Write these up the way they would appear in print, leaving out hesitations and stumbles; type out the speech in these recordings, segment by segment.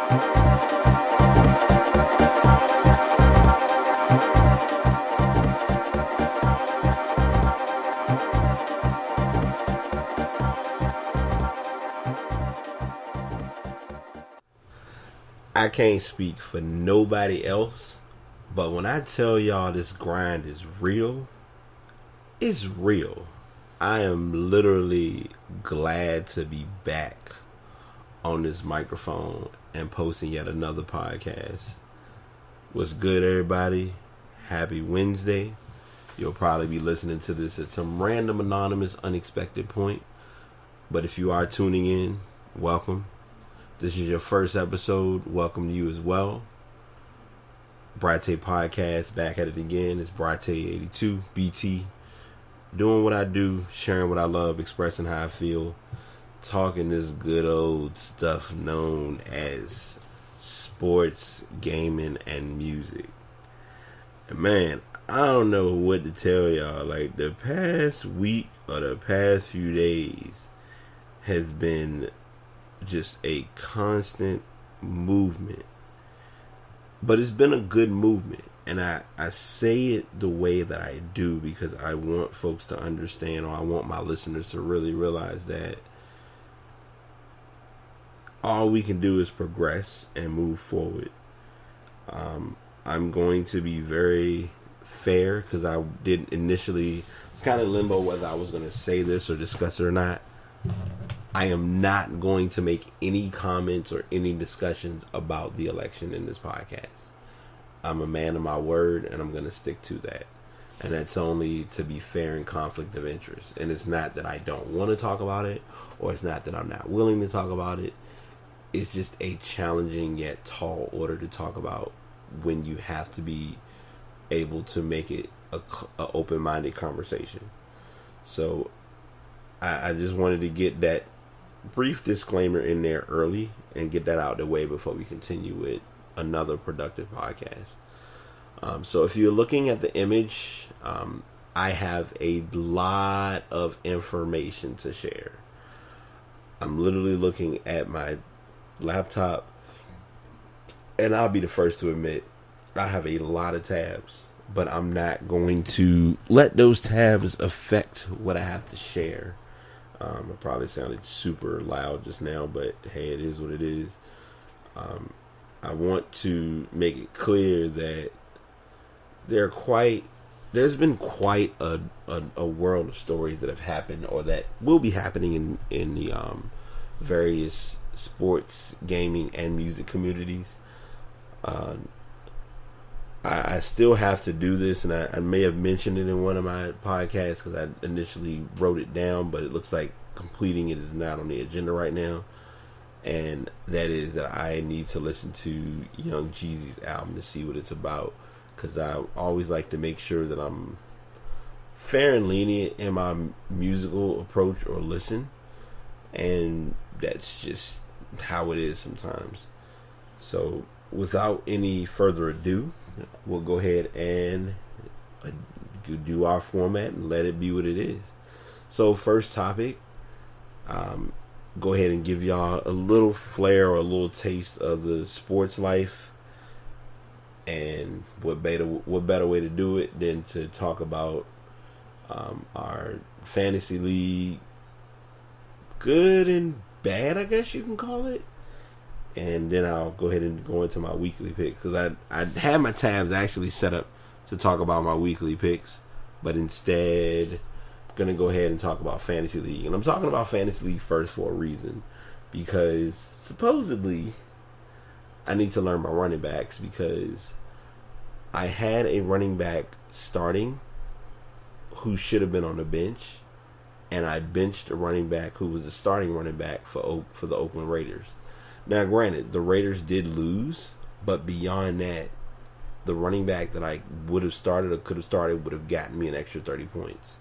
I can't speak for nobody else, but when I tell y'all this grind is real, it's real. I am literally glad to be back on this microphone and posting yet another podcast. What's good, everybody? Happy Wednesday. You'll probably be listening to this at some random, anonymous, unexpected point. But if you are tuning in, welcome. This is your first episode. Welcome to you as well. Brate Podcast, back at it again. It's Brate82, BT. Doing what I do, sharing what I love, expressing how I feel. Talking this good old stuff known as sports, gaming, and music. And man, I don't know what to tell y'all. Like, the past week or the past few days has been just a constant movement, but it's been a good movement, and I say it the way that I do because I want folks to understand, or I want my listeners to really realize that all we can do is progress and move forward. I'm going to be very fair because I did initially, it's kind of limbo whether I was going to say this or discuss it or not. I am not going to make any comments or any discussions about the election in this podcast. I'm a man of my word, and I'm going to stick to that. And that's only to be fair in conflict of interest. And it's not that I don't want to talk about it, or it's not that I'm not willing to talk about it. It's just a challenging yet tall order to talk about when you have to be able to make it a open-minded conversation. So I just wanted to get that brief disclaimer in there early and get that out of the way before we continue with another productive podcast. So if you're looking at the image, I have a lot of information to share. I'm literally looking at my laptop, and I'll be the first to admit I have a lot of tabs, but I'm not going to let those tabs affect what I have to share. It probably sounded super loud just now, but hey, it is what it is. I want to make it clear that there's been quite a world of stories that have happened or that will be happening in the various sports, gaming, and music communities. I still have to do this, and I may have mentioned it in one of my podcasts because I initially wrote it down, but it looks like completing it is not on the agenda right now. And that is that I need to listen to Young Jeezy's album to see what it's about, because I always like to make sure that I'm fair and lenient in my musical approach or listen, and that's just how it is sometimes. So without any further ado, we'll go ahead and do our format and let it be what it is. So first topic, go ahead and give y'all a little flair or a little taste of the sports life, and what better way to do it than to talk about our fantasy league, good and bad, I guess you can call it. And then I'll go ahead and go into my weekly picks, because I had my tabs actually set up to talk about my weekly picks, but instead I'm going to go ahead and talk about Fantasy League. And I'm talking about Fantasy League first for a reason, because supposedly I need to learn my running backs, because I had a running back starting who should have been on the bench, and I benched a running back who was the starting running back for the Oakland Raiders. Now, granted, the Raiders did lose, but beyond that, the running back that I would have started or could have started would have gotten me an extra 30 points.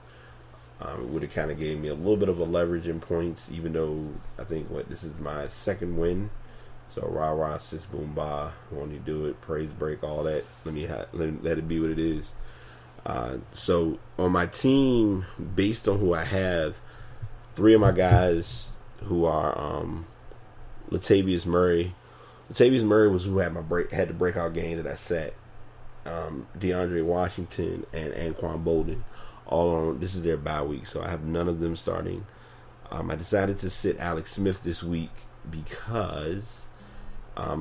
It would have kind of gave me a little bit of a leverage in points, even though I think this is my second win. So rah rah, sis boom bah, won't you do it? Praise break, all that. Let it be what it is. So on my team, based on who I have, three of my guys who are Latavius Murray, Latavius Murray was who had the breakout game that I sat. DeAndre Washington and Anquan Bolden all on. This is their bye week, so I have none of them starting. I decided to sit Alex Smith this week because,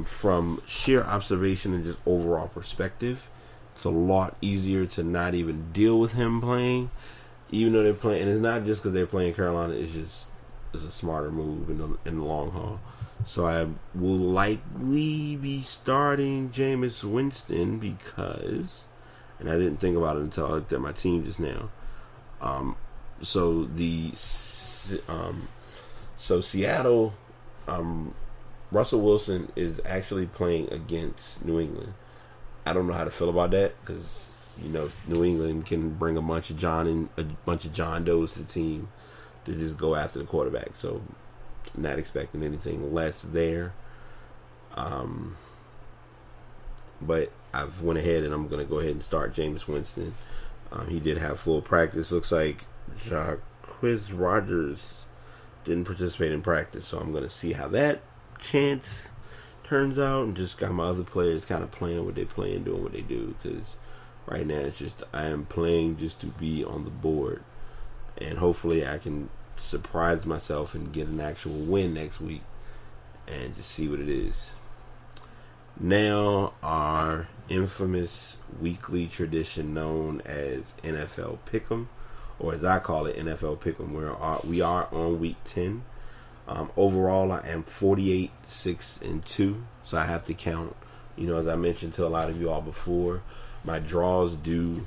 from sheer observation and just overall perspective, it's a lot easier to not even deal with him playing, even though they're playing. And it's not just because they're playing Carolina. It's a smarter move in the long haul. So I will likely be starting Jameis Winston because, and I didn't think about it until I looked at my team just now. So Seattle, Russell Wilson is actually playing against New England. I don't know how to feel about that because New England can bring a bunch of John Does to the team to just go after the quarterback. So not expecting anything less there. But I've went ahead and I'm going to go ahead and start Jameis Winston. He did have full practice. Looks like Jacquizz Rodgers didn't participate in practice, so I'm going to see how that chance turns out, and just got my other players kind of playing what they play and doing what they do, because right now it's just I am playing just to be on the board, and hopefully I can surprise myself and get an actual win next week and just see what it is. Now, our infamous weekly tradition known as NFL Pick'em, or as I call it, NFL Pick'em, where we are on week 10. Overall, I am 48-6-2, so I have to count. As I mentioned to a lot of you all before, my draws do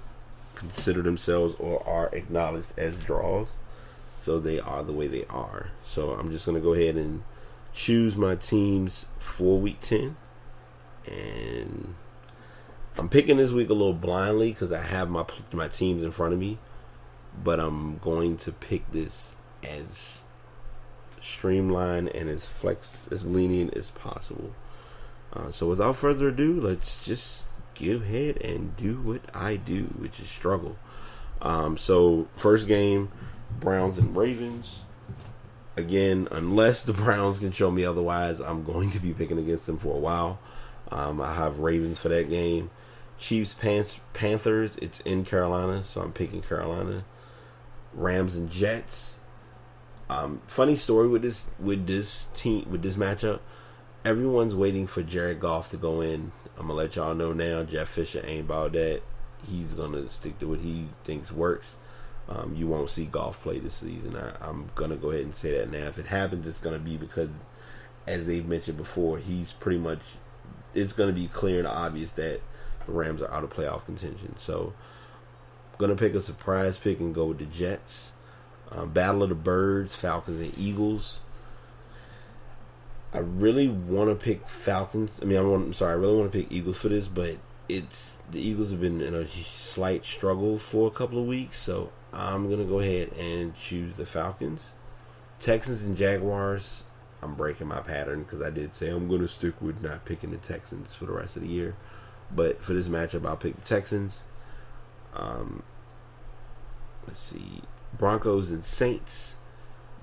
consider themselves or are acknowledged as draws, so they are the way they are. So I'm just going to go ahead and choose my teams for week 10. And I'm picking this week a little blindly because I have my teams in front of me, but I'm going to pick this as streamlined and as lenient as possible. So without further ado, let's just go ahead and do what I do, which is struggle. So first game, Browns and Ravens. Again, unless the Browns can show me otherwise, I'm going to be picking against them for a while. I have Ravens for that game. Chiefs, Panthers. It's in Carolina, so I'm picking Carolina. Rams and Jets. Funny story with this matchup. Everyone's waiting for Jared Goff to go in. I'm gonna let y'all know now. Jeff Fisher ain't about that. He's gonna stick to what he thinks works. You won't see Goff play this season. I'm gonna go ahead and say that now. If it happens, it's gonna be because, as they've mentioned before, he's pretty much. It's gonna be clear and obvious that the Rams are out of playoff contention. So, I'm gonna pick a surprise pick and go with the Jets. Battle of the Birds, Falcons and Eagles. I really want to pick Falcons. I really want to pick Eagles for this, but the Eagles have been in a slight struggle for a couple of weeks, so I'm gonna go ahead and choose the Falcons. Texans and Jaguars. I'm breaking my pattern because I did say I'm gonna stick with not picking the Texans for the rest of the year, but for this matchup, I'll pick the Texans. Let's see. Broncos and Saints.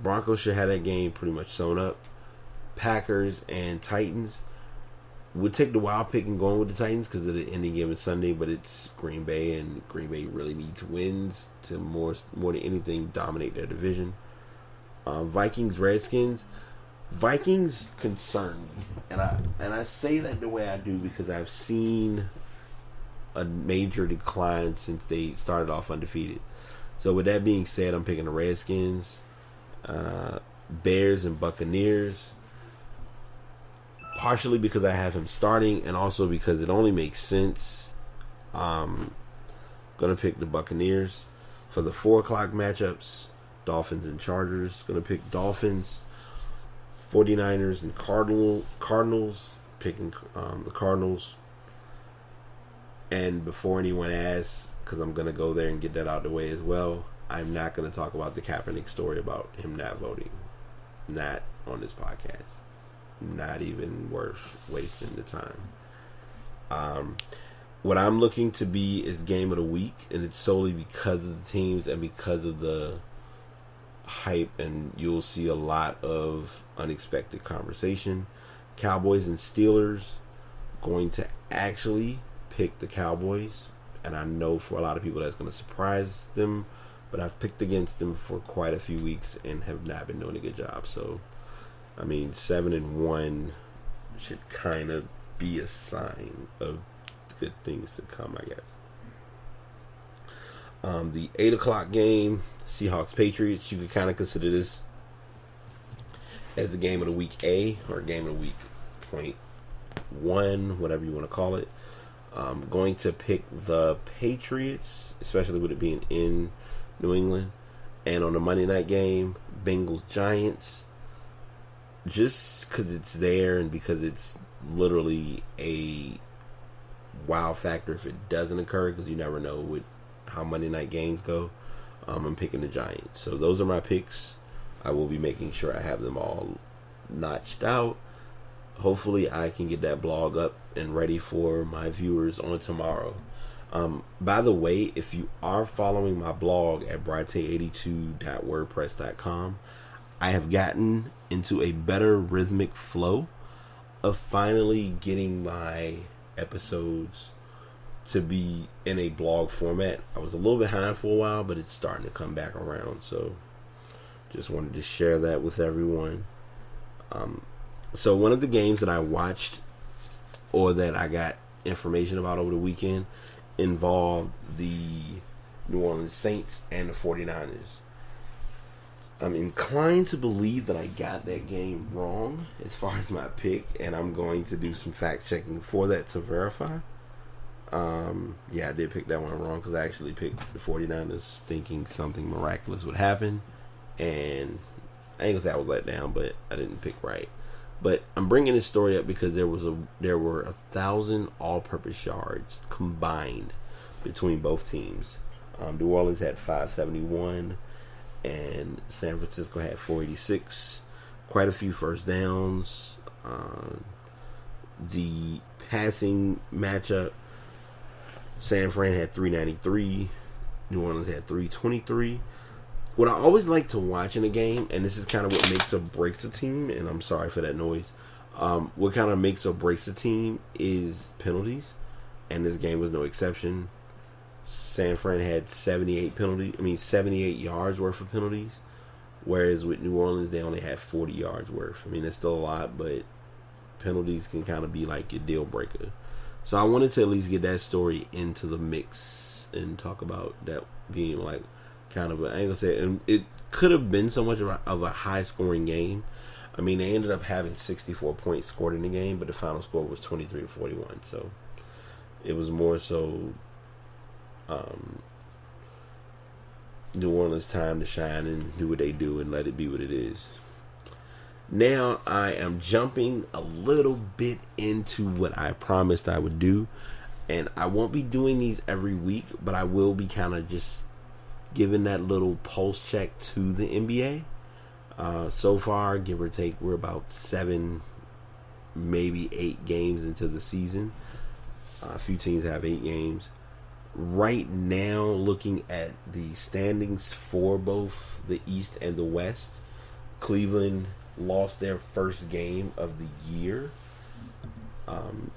Broncos should have that game pretty much sewn up. Packers and Titans. We'll take the wild pick and going with the Titans because of the ending game of Sunday, but it's Green Bay, and Green Bay really needs wins to more than anything dominate their division. Vikings, Redskins. Vikings concern me, and I say that the way I do because I've seen a major decline since they started off undefeated. So with that being said, I'm picking the Redskins. Bears and Buccaneers. Partially because I have him starting, and also because it only makes sense. I'm going to pick the Buccaneers. For the 4 o'clock matchups, Dolphins and Chargers. Going to pick Dolphins. 49ers and Cardinals. Picking the Cardinals. And before anyone asks, because I'm going to go there and get that out of the way as well, I'm not going to talk about the Kaepernick story about him not voting. Not on this podcast. Not even worth wasting the time. What I'm looking to be is game of the week, and it's solely because of the teams and because of the hype, and you'll see a lot of unexpected conversation. Cowboys and Steelers. Going to actually pick the Cowboys, and I know for a lot of people that's going to surprise them, but I've picked against them for quite a few weeks and have not been doing a good job. So, I mean, 7-1 should kind of be a sign of good things to come, I guess. The 8 o'clock game, Seahawks Patriots, you could kind of consider this as the game of the week A or game of the week point one, whatever you want to call it. Going to pick the Patriots, especially with it being in New England. And on the Monday night game, Bengals Giants, just because it's there and because it's literally a wow factor if it doesn't occur, because you never know with how Monday night games go. I'm picking the Giants. So those are my picks. I will be making sure I have them all notched out. Hopefully I can get that blog up and ready for my viewers on tomorrow. By the way, if you are following my blog at brite82.wordpress.com, I have gotten into a better rhythmic flow of finally getting my episodes to be in a blog format. I was a little behind for a while, but it's starting to come back around. So just wanted to share that with everyone. So one of the games that I watched or that I got information about over the weekend involved the New Orleans Saints and the 49ers. I'm inclined to believe that I got that game wrong as far as my pick, and I'm going to do some fact checking for that to verify. Yeah, I did pick that one wrong because I actually picked the 49ers thinking something miraculous would happen, and I ain't gonna say I was let down, but I didn't pick right. But I'm bringing this story up because there were 1,000 all-purpose yards combined between both teams. New Orleans had 571, and San Francisco had 486. Quite a few first downs. The passing matchup, San Fran had 393. New Orleans had 323. What I always like to watch in a game, and this is kind of what makes or breaks a team, and I'm sorry for that noise, what kind of makes or breaks a team is penalties, and this game was no exception. San Fran had 78 yards worth of penalties, whereas with New Orleans, they only had 40 yards worth. I mean, that's still a lot, but penalties can kind of be like your deal breaker. So I wanted to at least get that story into the mix and talk about that being like kind of, I ain't gonna say it could have been so much of a high scoring game. I mean, they ended up having 64 points scored in the game, but the final score was 23-41. So it was more so New Orleans time to shine and do what they do and let it be what it is. Now I am jumping a little bit into what I promised I would do, and I won't be doing these every week, but I will be kind of just giving that little pulse check to the NBA. So far, give or take, we're about 7, maybe 8 games into the season. A few teams have 8 games. Right now, looking at the standings for both the East and the West, Cleveland lost their first game of the year.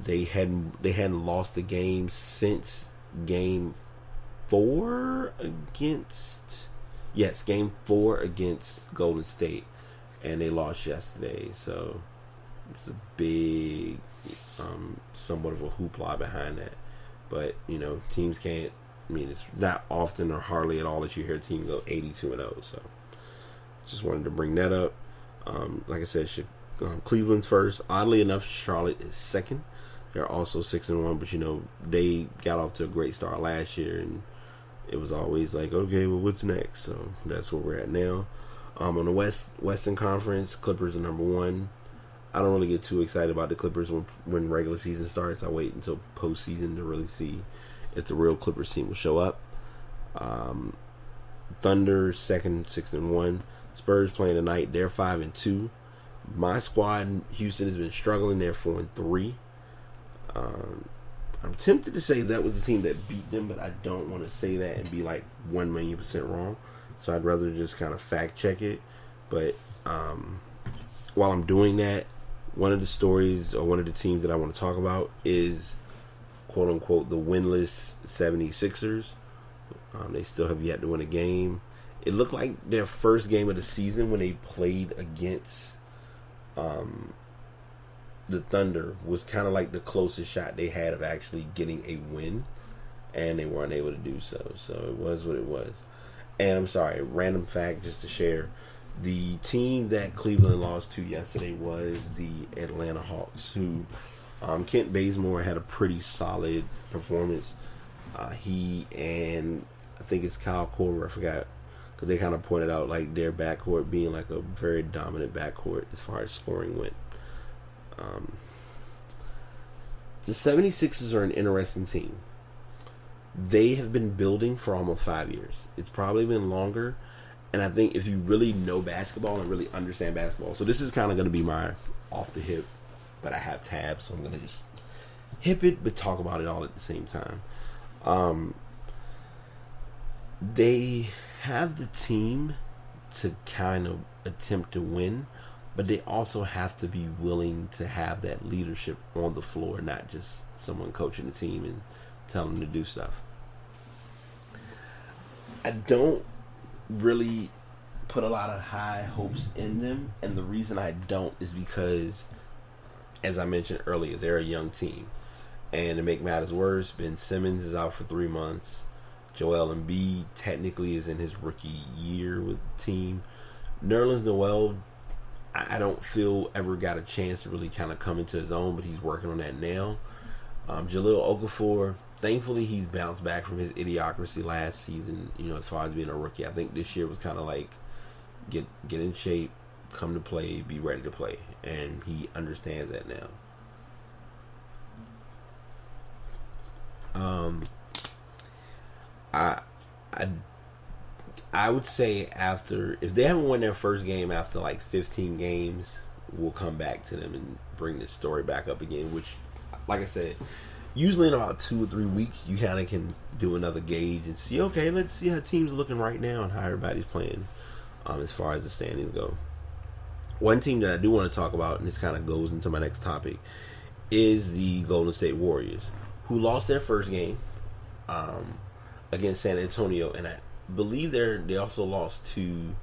They hadn't lost a game since game 4 against Golden State, and they lost yesterday. So it's a big, somewhat of a hoopla behind that. But teams can't. I mean, it's not often or hardly at all that you hear a team go 82-0. So just wanted to bring that up. Like I said, Cleveland's first. Oddly enough, Charlotte is second. They're also 6-1, but they got off to a great start last year, and it was always like, okay, well, what's next? So that's where we're at now. On the Western Conference, Clippers are number 1. I don't really get too excited about the Clippers when regular season starts. I wait until postseason to really see if the real Clippers team will show up. Thunder second, 6-1. Spurs playing tonight. They're 5-2. My squad, Houston, has been struggling. They're 4-3. I'm tempted to say that was the team that beat them, but I don't want to say that and be like 1,000,000% wrong. So I'd rather just kind of fact check it. But while I'm doing that, one of the stories or one of the teams that I want to talk about is quote unquote the winless 76ers. They still have yet to win a game. It looked like their first game of the season when they played against the Thunder was kind of like the closest shot they had of actually getting a win, and they weren't able to do so. So it was what it was. And I'm sorry, random fact just to share. The team that Cleveland lost to yesterday was the Atlanta Hawks, who Kent Bazemore had a pretty solid performance. He and I think it's Kyle Korver, I forgot, because they kind of pointed out like their backcourt being like a very dominant backcourt as far as scoring went. The 76ers are an interesting team. They have been building for almost 5 years. It's probably been longer. And I think if you really know basketball and really understand basketball, so this is kind of going to be my off the hip, but I have tabs, so I'm going to just hip it, but talk about it all at the same time. They have the team to kind of attempt to win, but they also have to be willing to have that leadership on the floor, not just someone coaching the team and telling them to do stuff. I don't really put a lot of high hopes in them, and the reason I don't is because, as I mentioned earlier, they're a young team, and to make matters worse, Ben Simmons is out for 3 months. Joel Embiid technically is in his rookie year with the team. Nerlens Noel, I don't feel ever got a chance to really kind of come into his own, but he's working on that now. Jahlil Okafor, thankfully he's bounced back from his idiocracy last season, as far as being a rookie. I think this year was kind of like get in shape, come to play, be ready to play, and he understands that now. I would say if they haven't won their first game after like 15 games, we'll come back to them and bring this story back up again, which, like I said, usually in about 2 or 3 weeks, you kind of can do another gauge and see, okay, let's see how teams are looking right now and how everybody's playing as far as the standings go. One team that I do want to talk about, and this kind of goes into my next topic, is the Golden State Warriors, who lost their first game against San Antonio, and I believe they also lost to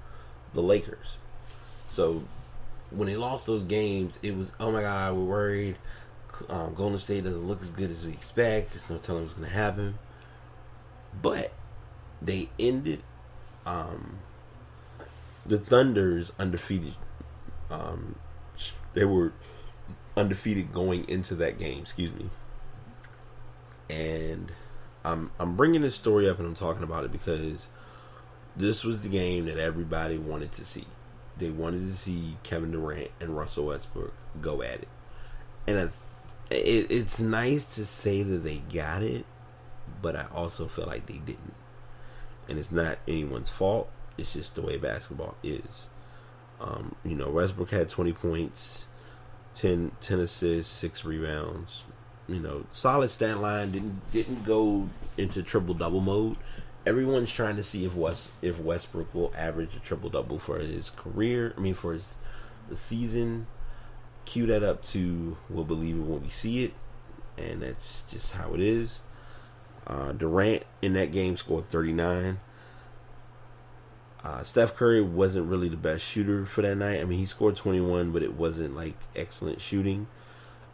the Lakers. So when they lost those games, it was, oh my God, we're worried. Golden State doesn't look as good as we expect. There's no telling what's going to happen. But they ended the Thunder's undefeated. They were undefeated going into that game. Excuse me. And I'm bringing this story up and I'm talking about it because this was the game that everybody wanted to see. They wanted to see Kevin Durant and Russell Westbrook go at it. And it's nice to say that they got it, but I also feel like they didn't. And it's not anyone's fault. It's just the way basketball is. Westbrook had 20 points, 10 assists, 6 rebounds. Solid stat line. Didn't go into triple-double mode. Everyone's trying to see if Westbrook will average a triple-double for his career. For the season. Cue that up to we'll believe it when we see it. And that's just how it is. Durant in that game scored 39. Steph Curry wasn't really the best shooter for that night. He scored 21, but it wasn't like excellent shooting.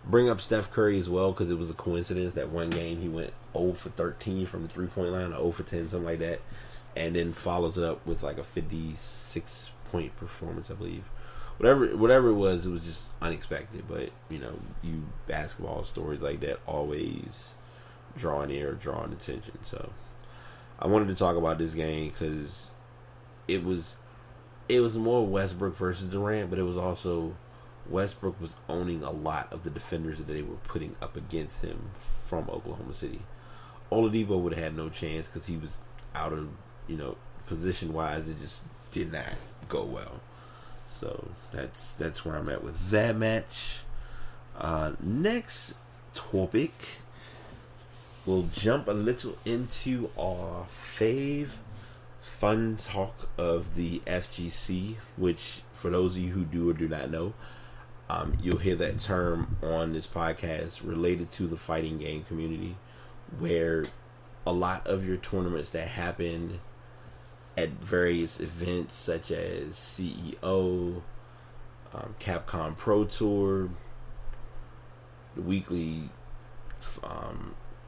Bring up Steph Curry as well because it was a coincidence that one game he went 0 for 13 from the 3-point line, or 0 for 10, something like that, and then follows it up with like a 56-point performance, I believe. Whatever it was just unexpected. But you basketball stories like that always draw an ear, draw an attention. So I wanted to talk about this game because it was more Westbrook versus Durant, but it was also Westbrook was owning a lot of the defenders that they were putting up against him from Oklahoma City. Oladipo would have had no chance because he was out of, position wise. It just did not go well. So that's where I'm at with that match. Next topic, we'll jump a little into our fun talk of the FGC, which for those of you who do or do not know, You'll hear that term on this podcast related to the fighting game community, where a lot of your tournaments that happen at various events such as CEO, Capcom Pro Tour, the weekly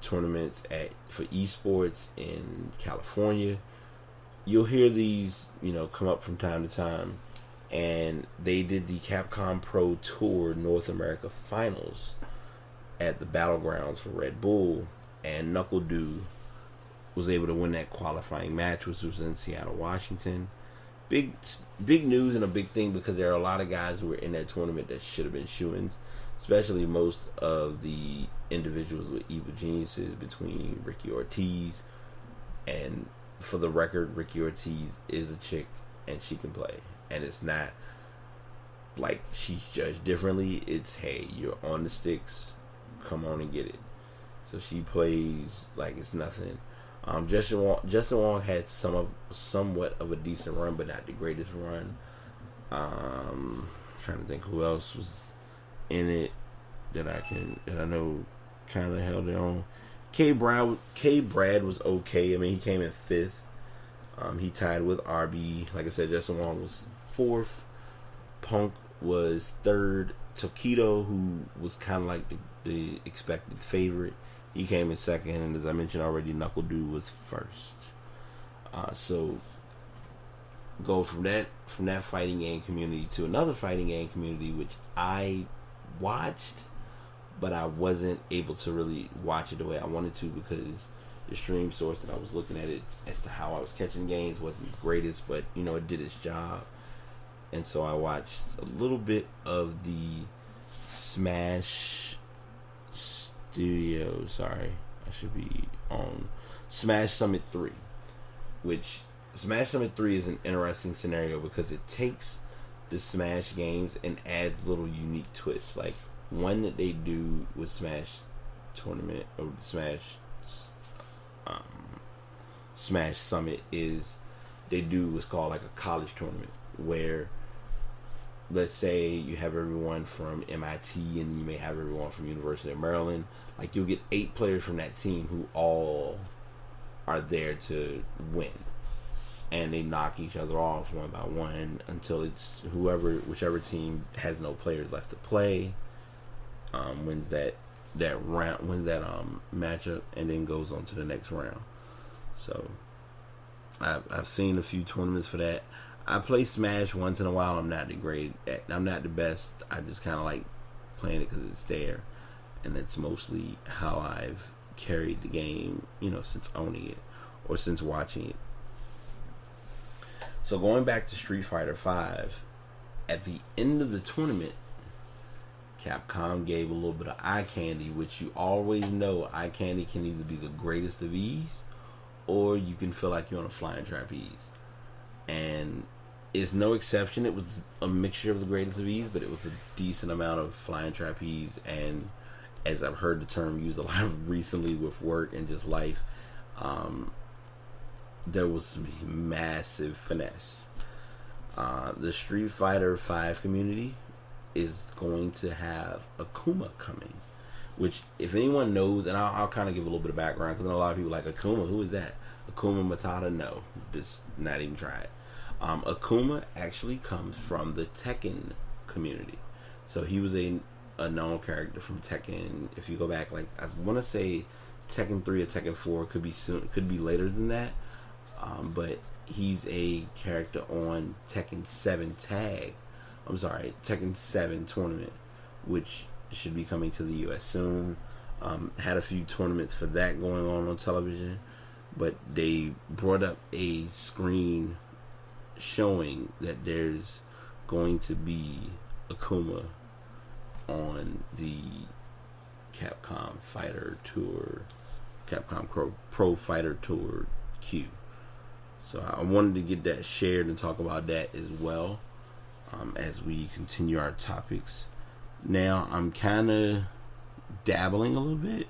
tournaments for esports in California, you'll hear these come up from time to time. And they did the Capcom Pro Tour North America Finals at the Battlegrounds for Red Bull, and Knuckle Dew was able to win that qualifying match, which was in Seattle, Washington. Big news and a big thing, because there are a lot of guys who were in that tournament that should have been shoo-ins, especially most of the individuals with evil geniuses between Ricky Ortiz. And for the record, Ricky Ortiz is a chick and she can play. And it's not like she's judged differently. It's, hey, you're on the sticks, come on and get it. So she plays like it's nothing. Justin Wong had somewhat of a decent run, but not the greatest run. Trying to think who else was in it that I know kind of held it on. K Brad was okay. I mean, he came in 5th. He tied with RB. Like I said, Justin Wong was 4th. Punk was 3rd. Tokido, who was kind of like the expected favorite, he came in 2nd. And as I mentioned already, Knuckle Dew was 1st. So go from that fighting game community to another fighting game community, which I watched, but I wasn't able to really watch it the way I wanted to, because the stream source that I was looking at it as to how I was catching games wasn't the greatest, but it did its job. And so I watched a little bit of the Smash Studio. Sorry, I should be on Smash Summit 3, which Smash Summit 3 is an interesting scenario because it takes the Smash games and adds little unique twists. Like one that they do with Smash Tournament or Smash Summit is they do what's called like a college tournament, where let's say you have everyone from MIT and you may have everyone from University of Maryland. Like you'll get 8 players from that team who all are there to win, and they knock each other off one by one until it's whichever team has no players left to play wins that matchup, and then goes on to the next round. So I've seen a few tournaments for that. I play Smash once in a while. I'm not the best. I just kind of like playing it because it's there, and it's mostly how I've carried the game, since owning it or since watching it. So going back to Street Fighter V, at the end of the tournament, Capcom gave a little bit of eye candy, which you always know eye candy can either be the greatest of ease, or you can feel like you're on a flying trapeze. And it's no exception. It was a mixture of the greatest of ease, but it was a decent amount of flying trapeze. And as I've heard the term used a lot recently with work and just life, there was some massive finesse. The Street Fighter V community is going to have Akuma coming, which, if anyone knows, and I'll kind of give a little bit of background, because I know a lot of people like, Akuma, who is that? Akuma Matata? No, just not even try it. Akuma actually comes from the Tekken community. So he was a known character from Tekken. If you go back, like, I want to say Tekken 3 or Tekken 4, could be later than that. But he's a character on Tekken 7 Tekken 7 tournament, which should be coming to the US soon. Had a few tournaments for that going on television, but they brought up a screen showing that there's going to be Akuma on the Capcom Fighter Tour, Capcom Pro Fighter Tour Q. So I wanted to get that shared and talk about that as well, as we continue our topics. Now I'm kind of dabbling a little bit,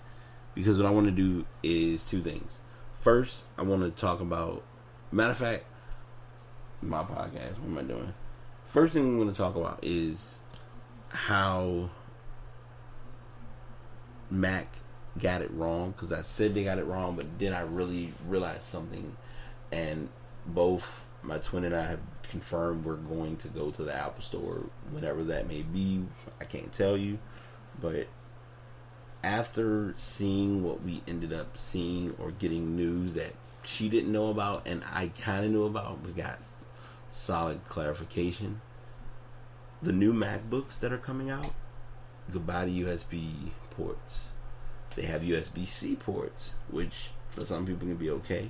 because what I want to do is 2 things. First, I want to talk about, matter of fact, my podcast. What am I doing? First thing I'm going to talk about is how Mac got it wrong, because I said they got it wrong, but then I really realized something, and both my twin and I have confirmed we're going to go to the Apple Store whenever that may be. I can't tell you, but after seeing what we ended up seeing or getting news that she didn't know about and I kind of knew about, we got solid clarification. The new MacBooks that are coming out, goodbye to USB ports. They have USB-C ports, which for some people can be okay.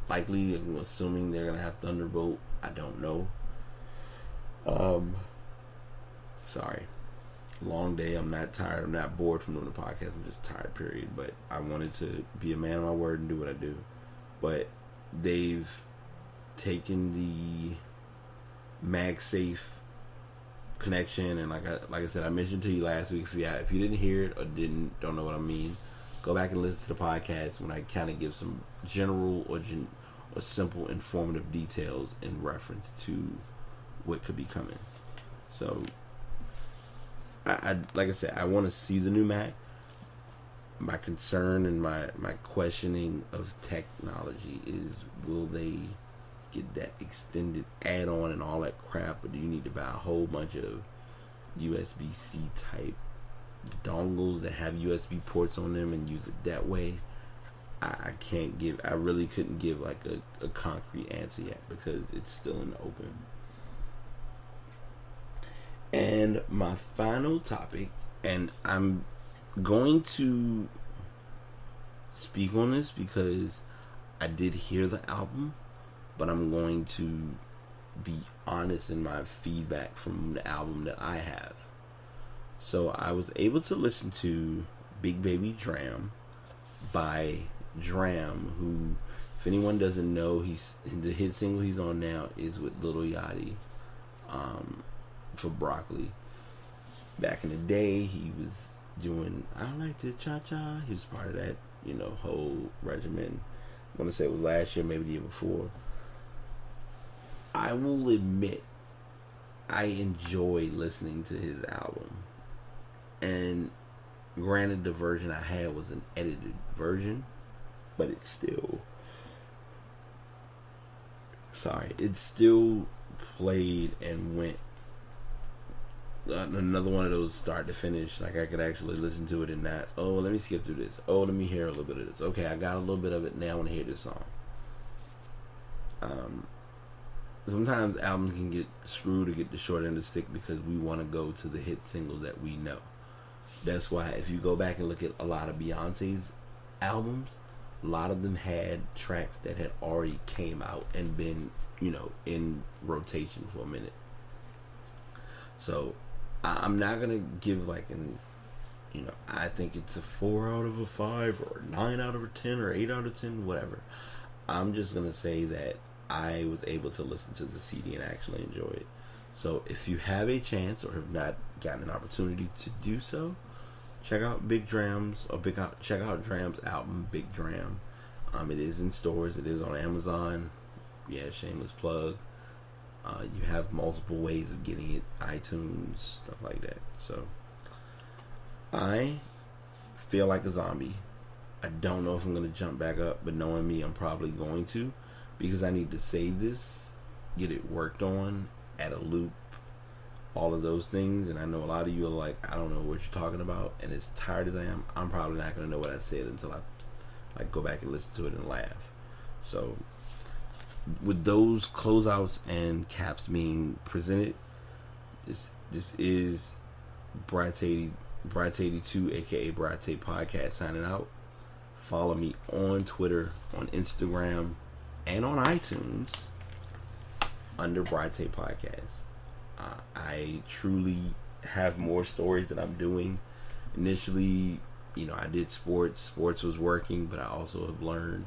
Likely, I'm assuming they're going to have Thunderbolt. I don't know. Sorry. Long day. I'm not tired. I'm not bored from doing the podcast. I'm just tired, period. But I wanted to be a man of my word and do what I do. But they've taken the MagSafe connection, and like I said, I mentioned to you last week. If you didn't hear it or don't know what I mean, go back and listen to the podcast when I kind of give some general or simple informative details in reference to what could be coming. So, I like I said, I want to see the new Mac. My concern and my questioning of technology is, will they get that extended add-on and all that crap, or do you need to buy a whole bunch of USB-C type dongles that have USB ports on them and use it that way? I really couldn't give like a concrete answer yet, because it's still in the open. And my final topic, and I'm going to speak on this because I did hear the album, but I'm going to be honest in my feedback from the album that I have. So I was able to listen to Big Baby Dram by Dram, who, if anyone doesn't know, the hit single he's on now is with Lil Yachty, for Broccoli. Back in the day, he was doing I Like to Cha Cha. He was part of that, whole regimen. I want to say it was last year, maybe the year before. I will admit, I enjoyed listening to his album. And granted, the version I had was an edited version, but it still played and went. Another one of those start to finish, like I could actually listen to it and not, let me skip through this. Let me hear a little bit of this. Okay, I got a little bit of it, now I want to hear this song. Sometimes albums can get screwed or get the short end of the stick because we want to go to the hit singles that we know. That's why if you go back and look at a lot of Beyonce's albums, a lot of them had tracks that had already came out and been, in rotation for a minute. So I'm not going to give I think it's a 4 out of a 5 or 9 out of a 10 or 8 out of 10, whatever. I'm just going to say that I was able to listen to the CD and actually enjoy it. So if you have a chance or have not gotten an opportunity to do so, check out check out Dram's album, Big Dram. It is in stores. It is on Amazon. Yeah, shameless plug. You have multiple ways of getting it, iTunes, stuff like that. So I feel like a zombie. I don't know if I'm going to jump back up, but knowing me, I'm probably going to, because I need to save this, get it worked on, add a loop, all of those things. And I know a lot of you are like, I don't know what you're talking about, and as tired as I am, I'm probably not going to know what I said until I go back and listen to it and laugh. So with those closeouts and caps being presented, this is Bright 82, aka Bright Podcast, signing out. Follow me on Twitter, on Instagram, and on iTunes under Bright Podcast. I truly have more stories that I'm doing. Initially, I did sports. Sports was working, but I also have learned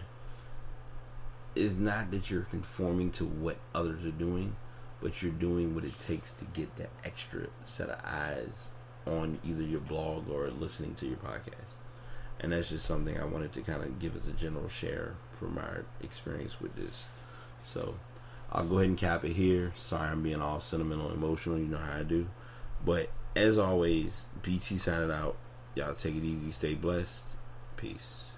it's not that you're conforming to what others are doing, but you're doing what it takes to get that extra set of eyes on either your blog or listening to your podcast. And that's just something I wanted to kind of give as a general share from my experience with this. So I'll go ahead and cap it here. Sorry I'm being all sentimental and emotional. You know how I do. But as always, BT signing out. Y'all take it easy, stay blessed. Peace.